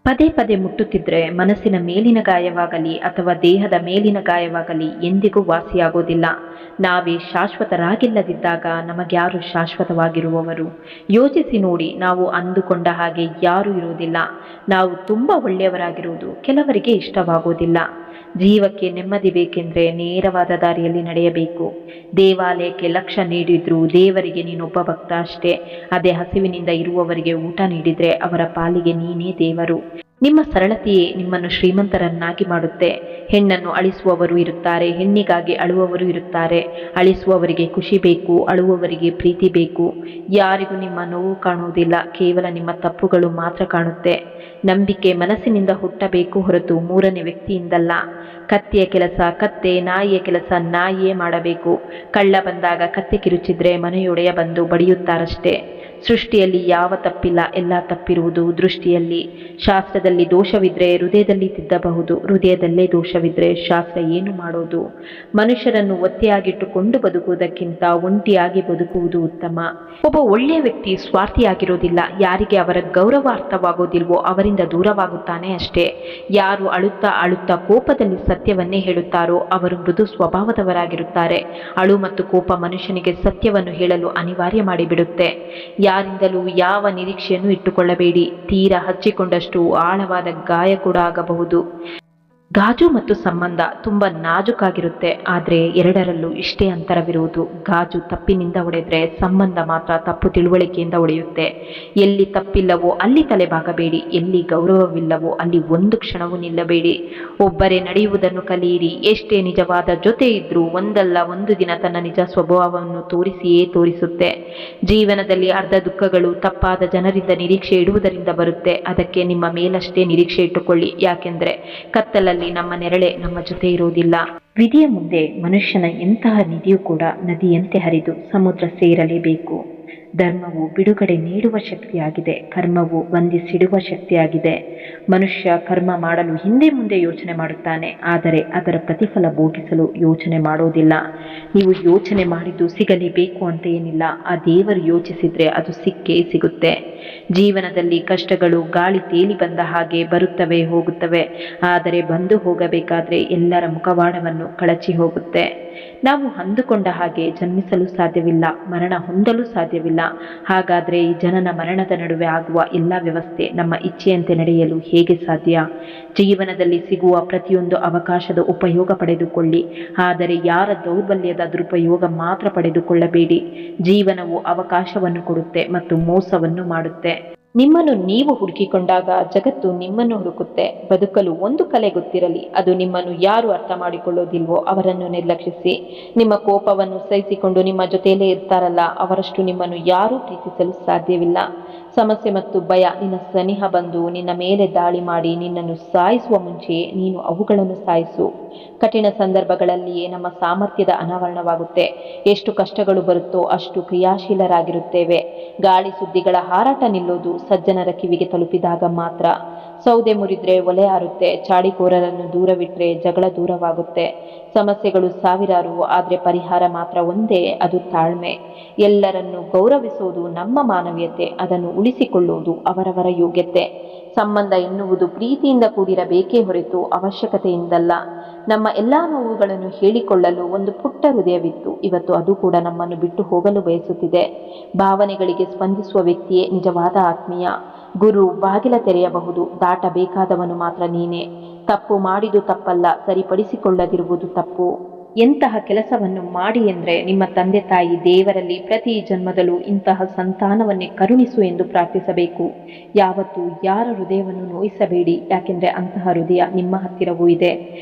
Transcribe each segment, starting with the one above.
ಪದೇ ಪದೇ ಮುಟ್ಟುತ್ತಿದ್ರೆ ಮನಸ್ಸಿನ ಮೇಲಿನ ಗಾಯವಾಗಲಿ ಅಥವಾ ದೇಹದ ಮೇಲಿನ ಗಾಯವಾಗಲಿ ಎಂದಿಗೂ ವಾಸಿಯಾಗೋದಿಲ್ಲ. ನಾವೇ ಶಾಶ್ವತರಾಗಿಲ್ಲದಿದ್ದಾಗ ನಮಗ್ಯಾರು ಶಾಶ್ವತವಾಗಿರುವವರು? ಯೋಚಿಸಿ ನೋಡಿ, ನಾವು ಅಂದುಕೊಂಡ ಹಾಗೆ ಯಾರೂ ಇರುವುದಿಲ್ಲ. ನಾವು ತುಂಬ ಒಳ್ಳೆಯವರಾಗಿರುವುದು ಕೆಲವರಿಗೆ ಇಷ್ಟವಾಗೋದಿಲ್ಲ. ಜೀವಕ್ಕೆ ನೆಮ್ಮದಿ ಬೇಕೆಂದ್ರೆ ನೇರವಾದ ದಾರಿಯಲ್ಲಿ ನಡೆಯಬೇಕು. ದೇವಾಲಯಕ್ಕೆ ಲಕ್ಷ ನೀಡಿದ್ರೂ ದೇವರಿಗೆ ನೀನೊಬ್ಬ ಭಕ್ತ ಅಷ್ಟೇ. ಅದೇ ಹಸಿವಿನಿಂದ ಇರುವವರಿಗೆ ಊಟ ನೀಡಿದ್ರೆ ಅವರ ಪಾಲಿಗೆ ನೀನೇ ದೇವರು. ನಿಮ್ಮ ಸರಳತೆಯೇ ನಿಮ್ಮನ್ನು ಶ್ರೀಮಂತರನ್ನಾಗಿ ಮಾಡುತ್ತೆ. ಹೆಣ್ಣನ್ನು ಅಳಿಸುವವರು ಇರುತ್ತಾರೆ, ಹೆಣ್ಣಿಗಾಗಿ ಅಳುವವರು ಇರುತ್ತಾರೆ. ಅಳಿಸುವವರಿಗೆ ಖುಷಿ ಬೇಕು, ಅಳುವವರಿಗೆ ಪ್ರೀತಿ ಬೇಕು. ಯಾರಿಗೂ ನಿಮ್ಮ ನೋವು ಕಾಣುವುದಿಲ್ಲ, ಕೇವಲ ನಿಮ್ಮ ತಪ್ಪುಗಳು ಮಾತ್ರ ಕಾಣುತ್ತೆ. ನಂಬಿಕೆ ಮನಸ್ಸಿನಿಂದ ಹುಟ್ಟಬೇಕು ಹೊರತು ಮೂರನೇ ವ್ಯಕ್ತಿಯಿಂದಲ್ಲ. ಕತ್ತೆಯ ಕೆಲಸ ಕತ್ತೆ, ನಾಯಿಯ ಕೆಲಸ ನಾಯಿಯೇ ಮಾಡಬೇಕು. ಕಳ್ಳ ಬಂದಾಗ ಕತ್ತೆ ಕಿರುಚಿದ್ರೆ ಮನೆಯೊಡೆಯ ಬಂದು ಬಡಿಯುತ್ತಾರಷ್ಟೇ. ಸೃಷ್ಟಿಯಲ್ಲಿ ಯಾವ ತಪ್ಪಿಲ್ಲ, ಎಲ್ಲ ತಪ್ಪಿರುವುದು ದೃಷ್ಟಿಯಲ್ಲಿ. ಶಾಸ್ತ್ರದಲ್ಲಿ ದೋಷವಿದ್ರೆ ಹೃದಯದಲ್ಲಿ ತಿದ್ದಬಹುದು, ಹೃದಯದಲ್ಲೇ ದೋಷವಿದ್ರೆ ಶಾಸ್ತ್ರ ಏನು ಮಾಡೋದು? ಮನುಷ್ಯರನ್ನು ಒತ್ತೆಯಾಗಿಟ್ಟುಕೊಂಡು ಬದುಕುವುದಕ್ಕಿಂತ ಒಂಟಿಯಾಗಿ ಬದುಕುವುದು ಉತ್ತಮ. ಒಬ್ಬ ಒಳ್ಳೆಯ ವ್ಯಕ್ತಿ ಸ್ವಾರ್ಥಿಯಾಗಿರೋದಿಲ್ಲ. ಯಾರಿಗೆ ಅವರ ಗೌರವ ಅರ್ಥವಾಗೋದಿಲ್ವೋ ಅವರಿಂದ ದೂರವಾಗುತ್ತಾನೆ ಅಷ್ಟೇ. ಯಾರು ಅಳುತ್ತಾ ಅಳುತ್ತಾ ಕೋಪದಲ್ಲಿ ಸತ್ಯವನ್ನೇ ಹೇಳುತ್ತಾರೋ ಅವರು ಮೃದು ಸ್ವಭಾವದವರಾಗಿರುತ್ತಾರೆ. ಅಳು ಮತ್ತು ಕೋಪ ಮನುಷ್ಯನಿಗೆ ಸತ್ಯವನ್ನು ಹೇಳಲು ಅನಿವಾರ್ಯ ಮಾಡಿಬಿಡುತ್ತೆ. ಯಾರಿಂದಲೂ ಯಾವ ನಿರೀಕ್ಷೆಯನ್ನು ಇಟ್ಟುಕೊಳ್ಳಬೇಡಿ. ತೀರ ಹಚ್ಚಿಕೊಂಡಷ್ಟು ಆಳವಾದ ಗಾಯ ಕೂಡ ಆಗಬಹುದು. ಗಾಜು ಮತ್ತು ಸಂಬಂಧ ತುಂಬ ನಾಜುಕಾಗಿರುತ್ತೆ, ಆದರೆ ಎರಡರಲ್ಲೂ ಇಷ್ಟೇ ಅಂತರವಿರುವುದು. ಗಾಜು ತಪ್ಪಿನಿಂದ ಒಡೆದ್ರೆ ಸಂಬಂಧ ಮಾತ್ರ ತಪ್ಪು ತಿಳುವಳಿಕೆಯಿಂದ ಒಡೆಯುತ್ತೆ. ಎಲ್ಲಿ ತಪ್ಪಿಲ್ಲವೋ ಅಲ್ಲಿ ತಲೆಬಾಗಬೇಡಿ, ಎಲ್ಲಿ ಗೌರವವಿಲ್ಲವೋ ಅಲ್ಲಿ ಒಂದು ಕ್ಷಣವೂ ನಿಲ್ಲಬೇಡಿ. ಒಬ್ಬರೇ ನಡೆಯುವುದನ್ನು ಕಲಿಯಿರಿ. ಎಷ್ಟೇ ನಿಜವಾದ ಜೊತೆ ಇದ್ರೂ ಒಂದಲ್ಲ ಒಂದು ದಿನ ತನ್ನ ನಿಜ ಸ್ವಭಾವವನ್ನು ತೋರಿಸಿಯೇ ತೋರಿಸುತ್ತೆ. ಜೀವನದಲ್ಲಿ ಅರ್ಧ ದುಃಖಗಳು ತಪ್ಪಾದ ಜನರಿಂದ ನಿರೀಕ್ಷೆ ಇಡುವುದರಿಂದ ಬರುತ್ತೆ. ಅದಕ್ಕೆ ನಿಮ್ಮ ಮೇಲಷ್ಟೇ ನಿರೀಕ್ಷೆ ಇಟ್ಟುಕೊಳ್ಳಿ. ಯಾಕೆಂದ್ರೆ ಕತ್ತಲಲ್ಲಿ ನಮ್ಮ ನೆರಳೆ ನಮ್ಮ ಜೊತೆ ಇರುವುದಿಲ್ಲ. ವಿಧಿಯ ಮುಂದೆ ಮನುಷ್ಯನ ಎಂತಹ ನಿಧಿಯೂ ಕೂಡ ನದಿಯಂತೆ ಹರಿದು ಸಮುದ್ರ ಸೇರಲೇಬೇಕು. ಧರ್ಮವು ಬಿಡುಗಡೆ ನೀಡುವ ಶಕ್ತಿಯಾಗಿದೆ, ಕರ್ಮವು ಬಂಧಿಸಿಡುವ ಶಕ್ತಿಯಾಗಿದೆ. ಮನುಷ್ಯ ಕರ್ಮ ಮಾಡಲು ಹಿಂದೆ ಮುಂದೆ ಯೋಚನೆ ಮಾಡುತ್ತಾನೆ, ಆದರೆ ಅದರ ಪ್ರತಿಫಲ ಭೋಗಿಸಲು ಯೋಚನೆ ಮಾಡೋದಿಲ್ಲ. ನೀವು ಯೋಚನೆ ಮಾಡಿದ್ದು ಸಿಗಲೇಬೇಕು ಅಂತ ಏನಿಲ್ಲ. ಆ ದೇವರು ಯೋಚಿಸಿದ್ರೆ ಅದು ಸಿಕ್ಕೇ ಸಿಗುತ್ತೆ. ಜೀವನದಲ್ಲಿ ಕಷ್ಟಗಳು ಗಾಳಿ ತೇಲಿ ಬಂದ ಹಾಗೆ ಬರುತ್ತವೆ ಹೋಗುತ್ತವೆ, ಆದರೆ ಬಂದು ಹೋಗಬೇಕಾದ್ರೆ ಎಲ್ಲರ ಮುಖವಾಡವನ್ನು ಕಳಚಿ ಹೋಗುತ್ತೆ. ನಾವು ಅಂದುಕೊಂಡ ಹಾಗೆ ಜನ್ಮಿಸಲು ಸಾಧ್ಯವಿಲ್ಲ, ಮರಣ ಹೊಂದಲು ಸಾಧ್ಯವಿಲ್ಲ. ಹಾಗಾದರೆ ಈ ಜನನ ಮರಣದ ನಡುವೆ ಆಗುವ ಎಲ್ಲ ವ್ಯವಸ್ಥೆ ನಮ್ಮ ಇಚ್ಛೆಯಂತೆ ನಡೆಯಲು ಹೇಗೆ ಸಾಧ್ಯ? ಜೀವನದಲ್ಲಿ ಸಿಗುವ ಪ್ರತಿಯೊಂದು ಅವಕಾಶದ ಉಪಯೋಗ ಪಡೆದುಕೊಳ್ಳಿ, ಆದರೆ ಯಾರ ದೌರ್ಬಲ್ಯದ ದುರುಪಯೋಗ ಮಾತ್ರ ಪಡೆದುಕೊಳ್ಳಬೇಡಿ. ಜೀವನವು ಅವಕಾಶವನ್ನು ಕೊಡುತ್ತೆ ಮತ್ತು ಮೋಸವನ್ನು ಮಾಡುತ್ತೆ. ನಿಮ್ಮನ್ನು ನೀವು ಹುಡುಕಿಕೊಂಡಾಗ ಜಗತ್ತು ನಿಮ್ಮನ್ನು ಹುಡುಕುತ್ತೆ. ಬದುಕಲು ಒಂದು ಕಲೆ ಗೊತ್ತಿರಲಿ, ಅದು ನಿಮ್ಮನ್ನು ಯಾರು ಅರ್ಥ ಮಾಡಿಕೊಳ್ಳೋದಿಲ್ವೋ ಅವರನ್ನು ನಿರ್ಲಕ್ಷಿಸಿ. ನಿಮ್ಮ ಕೋಪವನ್ನು ಸಹಿಸಿಕೊಂಡು ನಿಮ್ಮ ಜೊತೆಯಲ್ಲೇ ಇರ್ತಾರಲ್ಲ, ಅವರಷ್ಟು ನಿಮ್ಮನ್ನು ಯಾರೂ ಪ್ರೀತಿಸಲು ಸಾಧ್ಯವಿಲ್ಲ. ಸಮಸ್ಯೆ ಮತ್ತು ಭಯ ನಿನ್ನ ಸನಿಹ ಬಂದು ನಿನ್ನ ಮೇಲೆ ದಾಳಿ ಮಾಡಿ ನಿನ್ನನ್ನು ಸಾಯಿಸುವ ಮುಂಚೆಯೇ ನೀನು ಅವುಗಳನ್ನು ಸಾಯಿಸು. ಕಠಿಣ ಸಂದರ್ಭಗಳಲ್ಲಿಯೇ ನಮ್ಮ ಸಾಮರ್ಥ್ಯದ ಅನಾವರಣವಾಗುತ್ತೆ. ಎಷ್ಟು ಕಷ್ಟಗಳು ಬರುತ್ತೋ ಅಷ್ಟು ಕ್ರಿಯಾಶೀಲರಾಗಿರುತ್ತೇವೆ. ಗಾಳಿ ಸುದ್ದಿಗಳ ಹಾರಾಟ ನಿಲ್ಲೋದು ಸಜ್ಜನರ ಕಿವಿಗೆ ತಲುಪಿದಾಗ ಮಾತ್ರ. ಸೌದೆ ಮುರಿದ್ರೆ ಒಲೆ ಆರುತ್ತೆ, ಚಾಡಿಕೋರರನ್ನು ದೂರವಿಟ್ರೆ ಜಗಳ ದೂರವಾಗುತ್ತೆ. ಸಮಸ್ಯೆಗಳು ಸಾವಿರಾರು, ಆದರೆ ಪರಿಹಾರ ಮಾತ್ರ ಒಂದೇ, ಅದು ತಾಳ್ಮೆ. ಎಲ್ಲರನ್ನು ಗೌರವಿಸುವುದು ನಮ್ಮ ಮಾನವೀಯತೆ, ಅದನ್ನು ಉಳಿಸಿಕೊಳ್ಳುವುದು ಅವರವರ ಯೋಗ್ಯತೆ. ಸಂಬಂಧ ಎನ್ನುವುದು ಪ್ರೀತಿಯಿಂದ ಕೂಡಿರಬೇಕೇ ಹೊರತು ಅವಶ್ಯಕತೆಯಿಂದಲ್ಲ. ನಮ್ಮ ಎಲ್ಲ ನೋವುಗಳನ್ನು ಹೇಳಿಕೊಳ್ಳಲು ಒಂದು ಪುಟ್ಟ ಹೃದಯವಿತ್ತು, ಇವತ್ತು ಅದು ಕೂಡ ನಮ್ಮನ್ನು ಬಿಟ್ಟು ಹೋಗಲು ಬಯಸುತ್ತಿದೆ. ಭಾವನೆಗಳಿಗೆ ಸ್ಪಂದಿಸುವ ವ್ಯಕ್ತಿಯೇ ನಿಜವಾದ ಆತ್ಮೀಯ. ಗುರು ಬಾಗಿಲ ತೆರೆಯಬಹುದು, ದಾಟಬೇಕಾದವನು ಮಾತ್ರ ನೀನೇ. ತಪ್ಪು ಮಾಡಿದು ತಪ್ಪಲ್ಲ, ಸರಿಪಡಿಸಿಕೊಳ್ಳದಿರುವುದು ತಪ್ಪು. ಎಂತಹ ಕೆಲಸವನ್ನು ಮಾಡಿ ಎಂದರೆ ನಿಮ್ಮ ತಂದೆ ತಾಯಿ ದೇವರಲ್ಲಿ ಪ್ರತಿ ಜನ್ಮದಲ್ಲೂ ಇಂತಹ ಸಂತಾನವನ್ನೇ ಕರುಣಿಸು ಎಂದು ಪ್ರಾರ್ಥಿಸಬೇಕು. ಯಾವತ್ತೂ ಯಾರ ಹೃದಯವನ್ನು ನೋಯಿಸಬೇಡಿ, ಯಾಕೆಂದರೆ ಅಂತಹ ಹೃದಯ ನಿಮ್ಮ ಹತ್ತಿರವೂ ಇದೆ.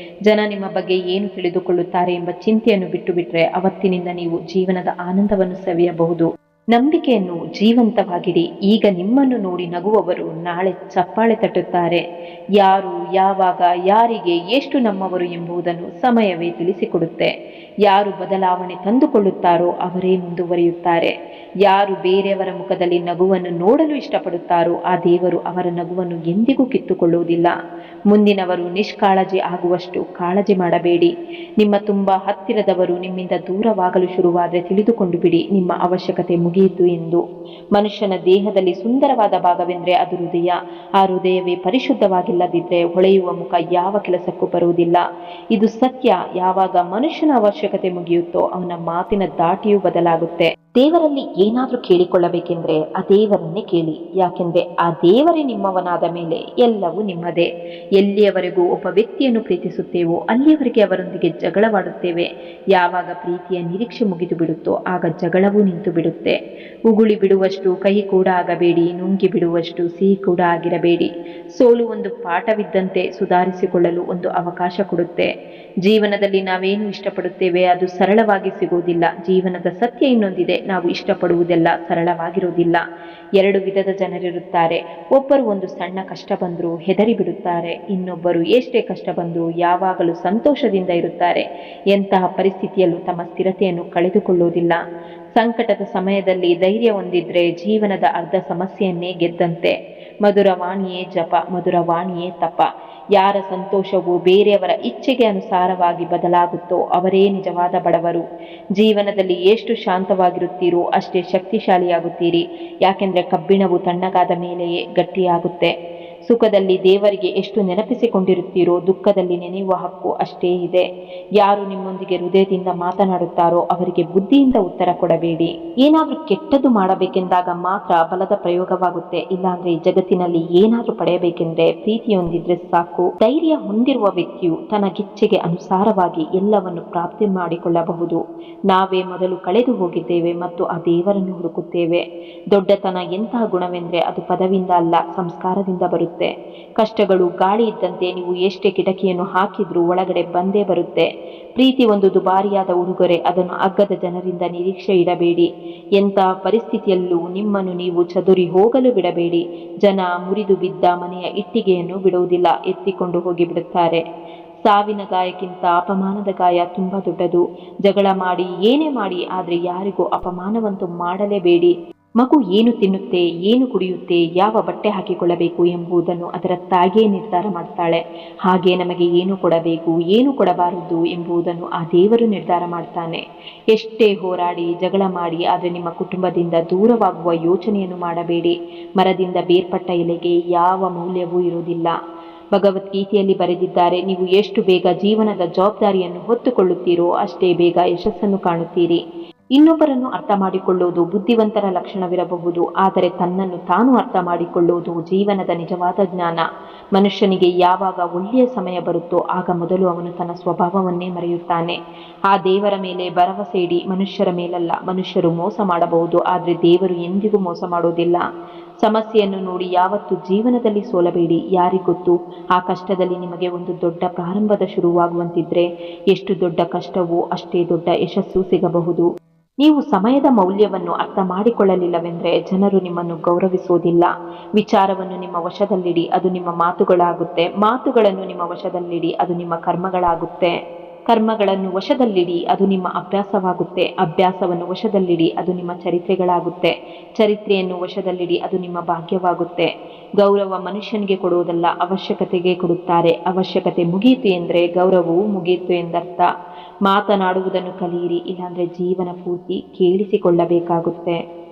ಜನ ನಿಮ್ಮ ಬಗ್ಗೆ ಏನು ತಿಳಿದುಕೊಳ್ಳುತ್ತಾರೆ ಎಂಬ ಚಿಂತೆಯನ್ನು ಬಿಟ್ಟು ಬಿಟ್ಟರೆ ಅವತ್ತಿನಿಂದ ನೀವು ಜೀವನದ ಆನಂದವನ್ನು ಸವಿಯಬಹುದು. ನಂಬಿಕೆಯನ್ನು ಜೀವಂತವಾಗಿಡಿ. ಈಗ ನಿಮ್ಮನ್ನು ನೋಡಿ ನಗುವವರು ನಾಳೆ ಚಪ್ಪಾಳೆ ತಟ್ಟುತ್ತಾರೆ. ಯಾರು, ಯಾವಾಗ, ಯಾರಿಗೆ, ಎಷ್ಟು ನಮ್ಮವರು ಎಂಬುದನ್ನು ಸಮಯವೇ ತಿಳಿಸಿಕೊಡುತ್ತೆ. ಯಾರು ಬದಲಾವಣೆ ತಂದುಕೊಳ್ಳುತ್ತಾರೋ ಅವರೇ ಮುಂದುವರಿಯುತ್ತಾರೆ. ಯಾರು ಬೇರೆಯವರ ಮುಖದಲ್ಲಿ ನಗುವನ್ನು ನೋಡಲು ಇಷ್ಟಪಡುತ್ತಾರೋ ಆ ದೇವರು ಅವರ ನಗುವನ್ನು ಎಂದಿಗೂ ಕಿತ್ತುಕೊಳ್ಳುವುದಿಲ್ಲ. ಮುಂದಿನವರು ನಿಷ್ಕಾಳಜಿ ಆಗುವಷ್ಟು ಕಾಳಜಿ ಮಾಡಬೇಡಿ. ನಿಮ್ಮ ತುಂಬ ಹತ್ತಿರದವರು ನಿಮ್ಮಿಂದ ದೂರವಾಗಲು ಶುರುವಾದರೆ ತಿಳಿದುಕೊಂಡು ಬಿಡಿ, ನಿಮ್ಮ ಅವಶ್ಯಕತೆ ಮುಗಿಯಿತು ಎಂದು. ಮನುಷ್ಯನ ದೇಹದಲ್ಲಿ ಸುಂದರವಾದ ಭಾಗವೆಂದರೆ ಅದು ಹೃದಯ. ಆ ಹೃದಯವೇ ಪರಿಶುದ್ಧವಾಗಿಲ್ಲದಿದ್ದರೆ ಹೊಳೆಯುವ ಮುಖ ಯಾವ ಕೆಲಸಕ್ಕೂ ಬರುವುದಿಲ್ಲ. ಇದು ಸತ್ಯ. ಯಾವಾಗ ಮನುಷ್ಯನ ಅವಶ್ಯಕತೆ ಮುಗಿಯುತ್ತೋ ಅವನ ಮಾತಿನ ದಾಟಿಯೂ ಬದಲಾಗುತ್ತೆ. ದೇವರಲ್ಲಿ ಏನಾದರೂ ಕೇಳಿಕೊಳ್ಳಬೇಕೆಂದ್ರೆ ಆ ದೇವರನ್ನೇ ಕೇಳಿ. ಯಾಕೆಂದ್ರೆ ಆ ದೇವರೇ ನಿಮ್ಮವನಾದ ಮೇಲೆ ಎಲ್ಲವೂ ನಿಮ್ಮದೇ. ಎಲ್ಲಿಯವರೆಗೂ ಒಬ್ಬ ವ್ಯಕ್ತಿಯನ್ನು ಪ್ರೀತಿಸುತ್ತೇವೋ ಅಲ್ಲಿಯವರೆಗೆ ಅವರೊಂದಿಗೆ ಜಗಳವಾಡುತ್ತೇವೆ. ಯಾವಾಗ ಪ್ರೀತಿಯ ನಿರೀಕ್ಷೆ ಮುಗಿದು ಬಿಡುತ್ತೋ ಆಗ ಜಗಳವೂ ನಿಂತು ಬಿಡುತ್ತೆ. ಉಗುಳಿ ಬಿಡುವಷ್ಟು ಕಹಿ ಕೂಡ ಆಗಬೇಡಿ, ನುಂಗಿ ಬಿಡುವಷ್ಟು ಸಿಹಿ ಕೂಡ ಆಗಿರಬೇಡಿ. ಸೋಲು ಒಂದು ಪಾಠವಿದ್ದಂತೆ ಸುಧಾರಿಸಿಕೊಳ್ಳಲು ಒಂದು ಅವಕಾಶ ಕೊಡುತ್ತೆ. ಜೀವನದಲ್ಲಿ ನಾವೇನು ಇಷ್ಟಪಡುತ್ತೇವೆ ಅದು ಸರಳವಾಗಿ ಸಿಗುವುದಿಲ್ಲ. ಜೀವನದ ಸತ್ಯ ಇನ್ನೊಂದಿದೆ, ನಾವು ಇಷ್ಟಪಡುವುದೆಲ್ಲ ಸರಳವಾಗಿರುವುದಿಲ್ಲ. ಎರಡು ವಿಧದ ಜನರಿರುತ್ತಾರೆ. ಒಬ್ಬರು ಒಂದು ಸಣ್ಣ ಕಷ್ಟ ಬಂದರೂ ಹೆದರಿ ಬಿಡುತ್ತಾರೆ. ಇನ್ನೊಬ್ಬರು ಎಷ್ಟೇ ಕಷ್ಟ ಬಂದರೂ ಯಾವಾಗಲೂ ಸಂತೋಷದಿಂದ ಇರುತ್ತಾರೆ. ಎಂತಹ ಪರಿಸ್ಥಿತಿಯಲ್ಲೂ ತಮ್ಮ ಸ್ಥಿರತೆಯನ್ನು ಕಳೆದುಕೊಳ್ಳುವುದಿಲ್ಲ. ಸಂಕಟದ ಸಮಯದಲ್ಲಿ ಧೈರ್ಯ ಹೊಂದಿದ್ರೆ ಜೀವನದ ಅರ್ಧ ಸಮಸ್ಯೆಯನ್ನೇ ಗೆದ್ದಂತೆ. ಮಧುರವಾಣಿಯೇ ಜಪ, ಮಧುರವಾಣಿಯೇ ತಪ. ಯಾರ ಸಂತೋಷವು ಬೇರೆಯವರ ಇಚ್ಛೆಗೆ ಅನುಸಾರವಾಗಿ ಬದಲಾಗುತ್ತೋ ಅವರೇ ನಿಜವಾದ ಬಡವರು. ಜೀವನದಲ್ಲಿ ಎಷ್ಟು ಶಾಂತವಾಗಿರುತ್ತೀರೋ ಅಷ್ಟೇ ಶಕ್ತಿಶಾಲಿಯಾಗುತ್ತೀರಿ. ಯಾಕೆಂದರೆ ಕಬ್ಬಿಣವು ತಣ್ಣಗಾದ ಮೇಲೆಯೇ ಗಟ್ಟಿಯಾಗುತ್ತೆ. ಸುಖದಲ್ಲಿ ದೇವರಿಗೆ ಎಷ್ಟು ನೆನಪಿಸಿಕೊಂಡಿರುತ್ತೀರೋ ದುಃಖದಲ್ಲಿ ನೆನೆಯುವ ಹಕ್ಕು ಅಷ್ಟೇ ಇದೆ. ಯಾರು ನಿಮ್ಮೊಂದಿಗೆ ಹೃದಯದಿಂದ ಮಾತನಾಡುತ್ತಾರೋ ಅವರಿಗೆ ಬುದ್ಧಿಯಿಂದ ಉತ್ತರ ಕೊಡಬೇಡಿ. ಏನಾದರೂ ಕೆಟ್ಟದ್ದು ಮಾಡಬೇಕೆಂದಾಗ ಮಾತ್ರ ಬಲದ ಪ್ರಯೋಗವಾಗುತ್ತೆ. ಇಲ್ಲಾಂದ್ರೆ ಜಗತ್ತಿನಲ್ಲಿ ಏನಾದರೂ ಪಡೆಯಬೇಕೆಂದ್ರೆ ಪ್ರೀತಿಯೊಂದಿದ್ರೆ ಸಾಕು. ಧೈರ್ಯ ಹೊಂದಿರುವ ವ್ಯಕ್ತಿಯು ತನಗಿಚ್ಛೆಗೆ ಅನುಸಾರವಾಗಿ ಎಲ್ಲವನ್ನು ಪ್ರಾಪ್ತಿ ಮಾಡಿಕೊಳ್ಳಬಹುದು. ನಾವೇ ಮೊದಲು ಕಳೆದು ಹೋಗಿದ್ದೇವೆ ಮತ್ತು ಆ ದೇವರನ್ನು ಹುಡುಕುತ್ತೇವೆ. ದೊಡ್ಡತನ ಎಂತಹ ಗುಣವೆಂದ್ರೆ ಅದು ಪದವಿಯಿಂದ ಅಲ್ಲ, ಸಂಸ್ಕಾರದಿಂದ ಬರುತ್ತೆ. ಕಷ್ಟಗಳು ಗಾಳಿ ಇದ್ದಂತೆ. ನೀವು ಎಷ್ಟೇ ಕಿಟಕಿಯನ್ನು ಹಾಕಿದ್ರೂ ಒಳಗಡೆ ಬಂದೇ ಬರುತ್ತೆ. ಪ್ರೀತಿ ಒಂದು ದುಬಾರಿಯಾದ ಉಡುಗೊರೆ. ಅದನ್ನು ಅಗ್ಗದ ಜನರಿಂದ ನಿರೀಕ್ಷೆ ಇಡಬೇಡಿ. ಎಂತಹ ಪರಿಸ್ಥಿತಿಯಲ್ಲೂ ನಿಮ್ಮನ್ನು ನೀವು ಚದುರಿ ಹೋಗಲು ಬಿಡಬೇಡಿ. ಜನ ಮುರಿದು ಬಿದ್ದ ಮನೆಯ ಇಟ್ಟಿಗೆಯನ್ನು ಬಿಡುವುದಿಲ್ಲ, ಎತ್ತಿಕೊಂಡು ಹೋಗಿ ಬಿಡುತ್ತಾರೆ. ಸಾವಿನ ಗಾಯಕ್ಕಿಂತ ಅಪಮಾನದ ಗಾಯ ತುಂಬ ದೊಡ್ಡದು. ಜಗಳ ಮಾಡಿ ಏನೇ ಮಾಡಿ ಆದರೆ ಯಾರಿಗೂ ಅಪಮಾನವಂತೂ ಮಾಡಲೇಬೇಡಿ. ಮಗು ಏನು ತಿನ್ನುತ್ತೆ, ಏನು ಕುಡಿಯುತ್ತೆ, ಯಾವ ಬಟ್ಟೆ ಹಾಕಿಕೊಳ್ಳಬೇಕು ಎಂಬುದನ್ನು ಅದರ ತಾಯಿಯೇ ನಿರ್ಧಾರ ಮಾಡ್ತಾಳೆ. ಹಾಗೆ ನಮಗೆ ಏನು ಕೊಡಬೇಕು, ಏನು ಕೊಡಬಾರದು ಎಂಬುದನ್ನು ಆ ದೇವರು ನಿರ್ಧಾರ ಮಾಡ್ತಾನೆ. ಎಷ್ಟೇ ಹೋರಾಡಿ ಜಗಳ ಮಾಡಿ ಆದರೆ ನಿಮ್ಮ ಕುಟುಂಬದಿಂದ ದೂರವಾಗುವ ಯೋಚನೆಯನ್ನು ಮಾಡಬೇಡಿ. ಮರದಿಂದ ಬೇರ್ಪಟ್ಟ ಎಲೆಗೆ ಯಾವ ಮೌಲ್ಯವೂ ಇರುವುದಿಲ್ಲ. ಭಗವದ್ಗೀತೆಯಲ್ಲಿ ಬರೆದಿದ್ದಾರೆ, ನೀವು ಎಷ್ಟು ಬೇಗ ಜೀವನದ ಜವಾಬ್ದಾರಿಯನ್ನು ಹೊತ್ತುಕೊಳ್ಳುತ್ತೀರೋ ಅಷ್ಟೇ ಬೇಗ ಯಶಸ್ಸನ್ನು ಕಾಣುತ್ತೀರಿ. ಇನ್ನೊಬ್ಬರನ್ನು ಅರ್ಥ ಮಾಡಿಕೊಳ್ಳುವುದು ಬುದ್ಧಿವಂತರ ಲಕ್ಷಣವಿರಬಹುದು, ಆದರೆ ತನ್ನನ್ನು ತಾನು ಅರ್ಥ ಮಾಡಿಕೊಳ್ಳುವುದು ಜೀವನದ ನಿಜವಾದ ಜ್ಞಾನ. ಮನುಷ್ಯನಿಗೆ ಯಾವಾಗ ಒಳ್ಳೆಯ ಸಮಯ ಬರುತ್ತೋ ಆಗ ಮೊದಲು ಅವನು ತನ್ನ ಸ್ವಭಾವವನ್ನೇ ಮರೆಯುತ್ತಾನೆ. ಆ ದೇವರ ಮೇಲೆ ಭರವಸೆ ಇಡಿ, ಮನುಷ್ಯರ ಮೇಲಲ್ಲ. ಮನುಷ್ಯರು ಮೋಸ ಮಾಡಬಹುದು, ಆದರೆ ದೇವರು ಎಂದಿಗೂ ಮೋಸ ಮಾಡೋದಿಲ್ಲ. ಸಮಸ್ಯೆಯನ್ನು ನೋಡಿ ಯಾವತ್ತೂ ಜೀವನದಲ್ಲಿ ಸೋಲಬೇಡಿ. ಯಾರಿಗೊತ್ತು, ಆ ಕಷ್ಟದಲ್ಲಿ ನಿಮಗೆ ಒಂದು ದೊಡ್ಡ ಪ್ರಾರಂಭದ ಶುರುವಾಗುವಂತಿದ್ರೆ ಎಷ್ಟು ದೊಡ್ಡ ಕಷ್ಟವೋ ಅಷ್ಟೇ ದೊಡ್ಡ ಯಶಸ್ಸು ಸಿಗಬಹುದು. ನೀವು ಸಮಯದ ಮೌಲ್ಯವನ್ನು ಅರ್ಥ ಮಾಡಿಕೊಳ್ಳಲಿಲ್ಲವೆಂದರೆ ಜನರು ನಿಮ್ಮನ್ನು ಗೌರವಿಸುವುದಿಲ್ಲ. ವಿಚಾರವನ್ನು ನಿಮ್ಮ ವಶದಲ್ಲಿಡಿ, ಅದು ನಿಮ್ಮ ಮಾತುಗಳಾಗುತ್ತೆ. ಮಾತುಗಳನ್ನು ನಿಮ್ಮ ವಶದಲ್ಲಿಡಿ, ಅದು ನಿಮ್ಮ ಕರ್ಮಗಳಾಗುತ್ತೆ. ಕರ್ಮಗಳನ್ನು ವಶದಲ್ಲಿಡಿ, ಅದು ನಿಮ್ಮ ಅಭ್ಯಾಸವಾಗುತ್ತೆ. ಅಭ್ಯಾಸವನ್ನು ವಶದಲ್ಲಿಡಿ, ಅದು ನಿಮ್ಮ ಚರಿತ್ರೆಗಳಾಗುತ್ತೆ. ಚರಿತ್ರೆಯನ್ನು ವಶದಲ್ಲಿಡಿ, ಅದು ನಿಮ್ಮ ಭಾಗ್ಯವಾಗುತ್ತೆ. ಗೌರವ ಮನುಷ್ಯನಿಗೆ ಕೊಡುವುದಲ್ಲ, ಅವಶ್ಯಕತೆಗೆ ಕೊಡುತ್ತಾರೆ. ಅವಶ್ಯಕತೆ ಮುಗಿಯಿತು ಎಂದರೆ ಗೌರವವು ಮುಗಿಯಿತು ಎಂದರ್ಥ. ಮಾತನಾಡುವುದನ್ನು ಕಲಿಯಿರಿ, ಇಲ್ಲಾಂದ್ರೆ ಜೀವನ ಪೂರ್ತಿ ಕೇಳಿಸಿಕೊಳ್ಳಬೇಕಾಗುತ್ತೆ.